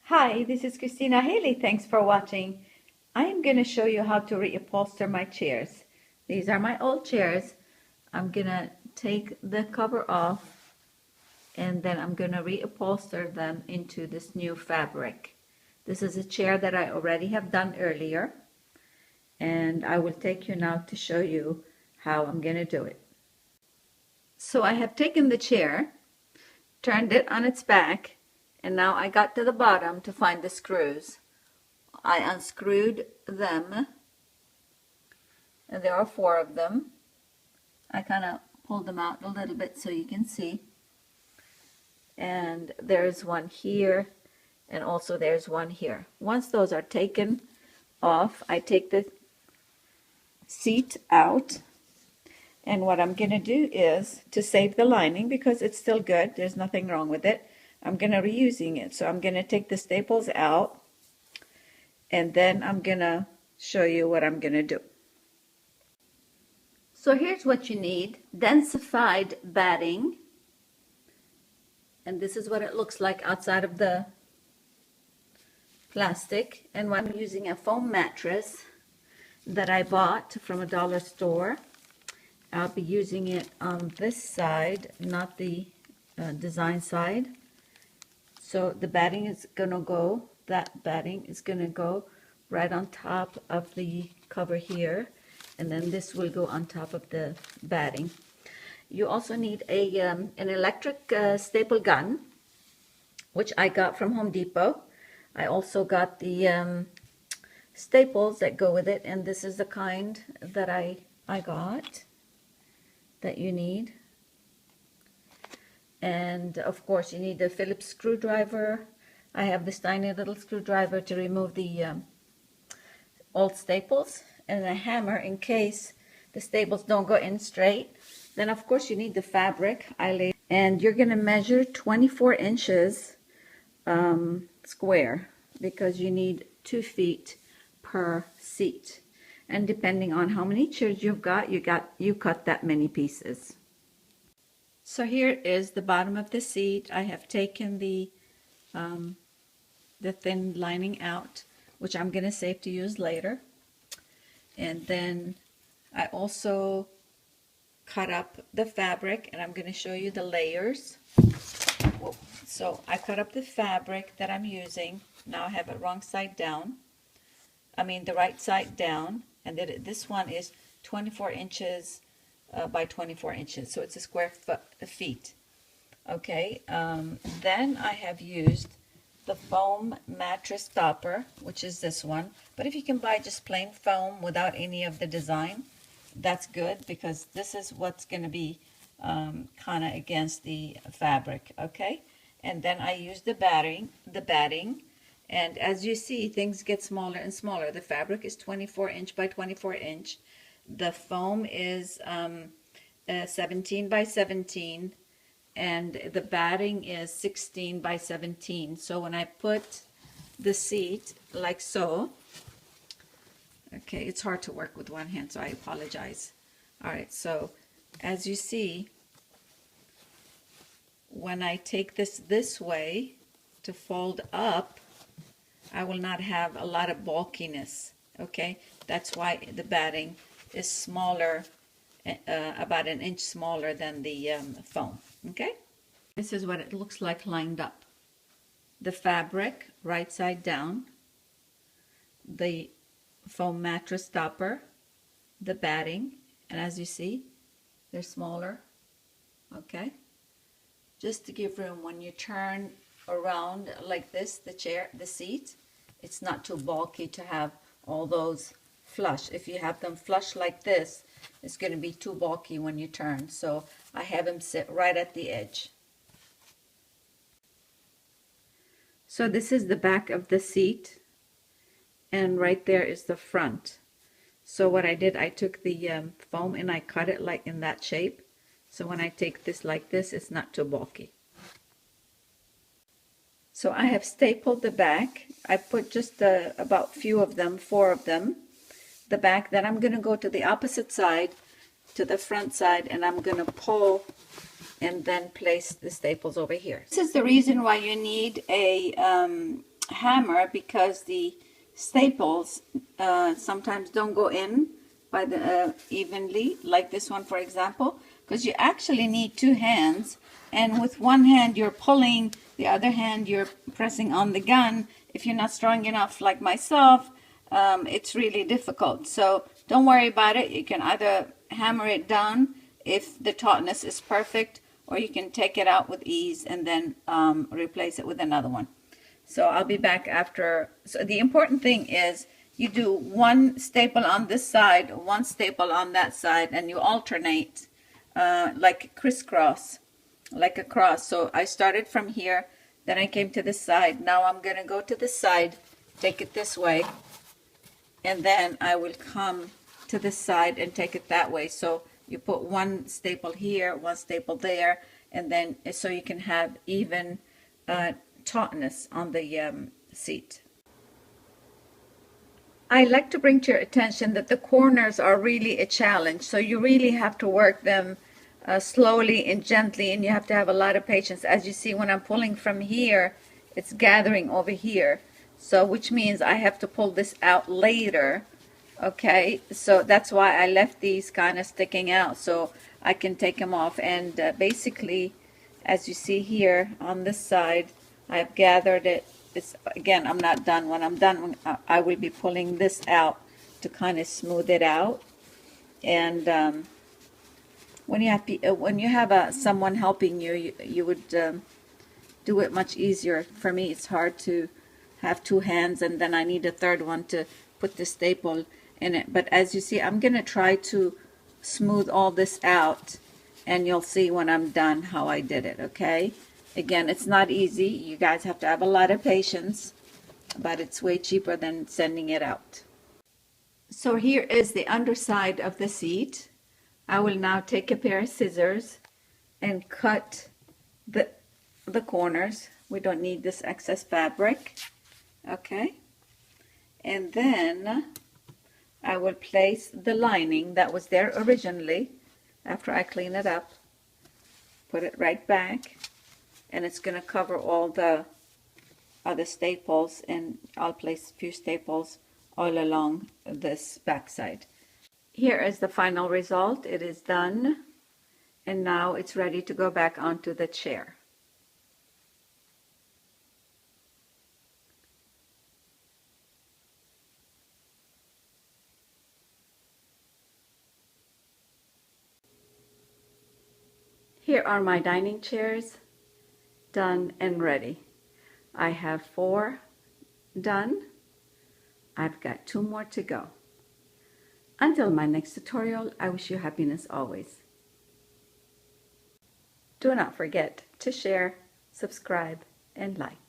Hi, this is Kristina Hailey. Thanks for watching. I am going to show you how to reupholster my chairs. These are my old chairs. I'm going to take the cover off and then I'm going to reupholster them into this new fabric. This is a chair that I already have done earlier, and I will take you now to show you how I'm going to do it. So I have taken the chair, turned it on its back, and now I got to the bottom to find the screws. I unscrewed them, and there are 4 of them. I kind of pulled them out a little bit so you can see. And there's one here, and also there's one here. Once those are taken off, I take the seat out. And what I'm going to do is, to save the lining, because it's still good, there's nothing wrong with it, I'm going to reusing it. So I'm going to take the staples out, and then I'm going to show you what I'm going to do. So here's what you need: densified batting. And this is what it looks like outside of the plastic. And I'm using a foam mattress that I bought from a dollar store. I'll be using it on this side, not the design side. So the batting is going to go, that batting is going to go right on top of the cover here, and then this will go on top of the batting. You also need an electric staple gun, which I got from Home Depot. I also got the staples that go with it, and this is the kind that I got that you need. And of course you need the Phillips screwdriver. I have this tiny little screwdriver to remove the old staples, and a hammer in case the staples don't go in straight. Then of course you need the fabric. And you're going to measure 24 inches square, because you need 2 feet per seat. And depending on how many chairs you cut that many pieces. So here is the bottom of the seat. I have taken the thin lining out, which I'm going to save to use later. And then I also cut up the fabric, and I'm going to show you the layers. So I cut up the fabric that I'm using. Now I have it wrong side down. The right side down. And then this one is 24 inches by 24 inches. So it's a square feet. Okay. Then I have used the foam mattress topper, which is this one. But if you can buy just plain foam without any of the design, that's good, because this is what's going to be kind of against the fabric. Okay. And then I use the batting. And as you see, things get smaller and smaller. The fabric is 24 inch by 24 inch. The foam is 17 by 17. And the batting is 16 by 17. So when I put the seat like so, okay, it's hard to work with one hand, so I apologize. All right, so as you see, when I take this way to fold up, I will not have a lot of bulkiness. Okay, that's why the batting is smaller, about 1 inch smaller than the foam. Okay, this is what it looks like lined up. The fabric right side down, the foam mattress topper, the batting, and as you see, they're smaller. Okay, just to give room when you turn around like this, the seat, it's not too bulky to have all those flush. If you have them flush like this, it's going to be too bulky when you turn. So I have them sit right at the edge. So this is the back of the seat, and right there is the front. So what I did, I took the foam and I cut it like in that shape. So when I take this like this, it's not too bulky. So I have stapled the back. I put just about few of them, 4 of them, the back. Then I'm going to go to the opposite side, to the front side, and I'm going to pull and then place the staples over here. This is the reason why you need a hammer because the staples sometimes don't go in by the evenly, like this one for example, because you actually need two hands, and with one hand you're pulling, the other hand you're pressing on the gun. If you're not strong enough like myself, it's really difficult. So don't worry about it. You can either hammer it down if the tautness is perfect, or you can take it out with ease and then replace it with another one. So I'll be back after. So the important thing is you do one staple on this side, one staple on that side, and you alternate like crisscross, like a cross. So I started from here, then I came to this side. Now I'm going to go to this side, take it this way, and then I will come to this side and take it that way. So you put one staple here, one staple there, and then so you can have even tautness on the seat. I like to bring to your attention that the corners are really a challenge, so you really have to work them slowly and gently, and you have to have a lot of patience. As you see, when I'm pulling from here, it's gathering over here, so which means I have to pull this out later. Okay, so that's why I left these kind of sticking out so I can take them off. And basically, as you see here on this side, I've gathered it. It's, again, I'm not done. When I'm done, I will be pulling this out to kind of smooth it out. And when you have someone helping you, you would do it much easier. For me, it's hard to have two hands, and then I need a third one to put the staple in it. But as you see, I'm going to try to smooth all this out, and you'll see when I'm done how I did it, okay? Again, it's not easy. You guys have to have a lot of patience, but it's way cheaper than sending it out. So here is the underside of the seat. I will now take a pair of scissors and cut the corners. We don't need this excess fabric, okay? And then I will place the lining that was there originally after I clean it up, put it right back, and it's going to cover all the other staples, and I'll place a few staples all along this back side. Here is the final result. It is done, and now it's ready to go back onto the chair. Here are my dining chairs, done and ready. I have 4 done. I've got 2 more to go. Until my next tutorial, I wish you happiness always. Do not forget to share, subscribe, and like.